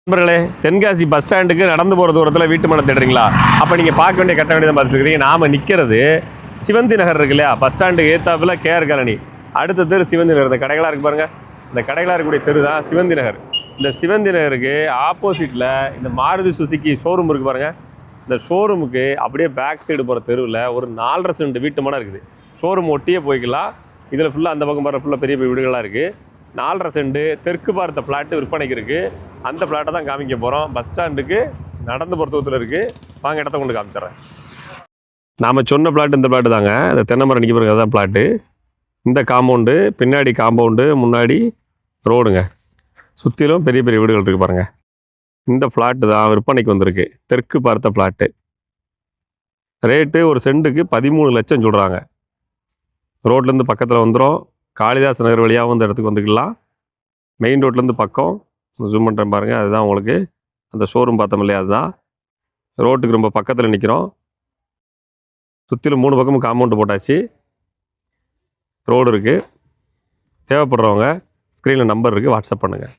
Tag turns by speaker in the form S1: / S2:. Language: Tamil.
S1: நண்பர்களே, தென்காசி பஸ் ஸ்டாண்டுக்கு நடந்து போகிற தூரத்தில் வீட்டு மனை தேடுறீங்களா? அப்போ நீங்கள் பார்க்க வேண்டிய கட்ட வேண்டியதை பார்த்துருக்கீங்க. நாம் நிற்கிறது சிவந்தி நகர் இருக்கு இல்லையா? பஸ் ஸ்டாண்டுக்கு ஏத்தாப்பில் கேஆர் காலனி, அடுத்த தெரு சிவந்தி நகர். இந்த கடைகளாக இருக்குது பாருங்கள், இந்த கடைகளாக இருக்கக்கூடிய தெரு தான் சிவந்தி நகர். இந்த சிவந்தி நகருக்கு ஆப்போசிட்டில் இந்த மாருதி சுசுக்கி ஷோரூம் இருக்குது பாருங்கள். இந்த ஷோரூமுக்கு அப்படியே பேக் சைடு போகிற தெருவில் ஒரு 4.5 சென்ட் வீட்டு மனை இருக்குது. ஷோரூம் ஒட்டியே போய்க்கலாம். இதில் ஃபுல்லாக அந்த பக்கம் பாரு, ஃபுல்லாக பெரிய பெரிய வீடுகளாக இருக்குது. 4.5 சென்ட் தெற்கு பார்த்த பிளாட்டு விற்பனைக்கு இருக்குது. அந்த பிளாட்டை தான் காமிக்க போகிறோம். பஸ் ஸ்டாண்டுக்கு நடந்து போகிற தூரத்தில் இருக்குது. வாங்க, இடத்த கொண்டு காமிச்சிட்றேன். நாம் சொன்ன பிளாட்டு இந்த பிளாட்டு தாங்க. இந்த தென்னை மரம் நிற்க பிறகு அதுதான் பிளாட்டு. இந்த காம்பவுண்டு, பின்னாடி காம்பவுண்டு, முன்னாடி ரோடுங்க. சுற்றிலும் பெரிய பெரிய வீடுகள் இருக்குது பாருங்கள். இந்த பிளாட்டு தான் விற்பனைக்கு வந்திருக்கு. தெற்கு பார்த்த பிளாட்டு. ரேட்டு ஒரு சென்ட்டுக்கு 13 லட்சம் சொல்கிறாங்க. ரோட்லேருந்து பக்கத்தில் வந்துடும். காளிதாஸ் நகர் வழியாக இந்த இடத்துக்கு வந்துக்கலாம். மெயின் ரோட்லேருந்து பக்கம் ஜூம் பண்ணுறேன் பாருங்கள். அதுதான் உங்களுக்கு அந்த ஷோரூம் பார்த்தோம் இல்லையா, அதுதான். ரோட்டுக்கு ரொம்ப பக்கத்தில் நிற்கிறோம். சுற்றிலும் 3 பக்கமும் காம்பவுண்டு போட்டாச்சு. ரோடு இருக்குது. தேவைப்படுறவங்க ஸ்க்ரீனில் நம்பர் இருக்குது, வாட்ஸ்அப் பண்ணுங்கள்.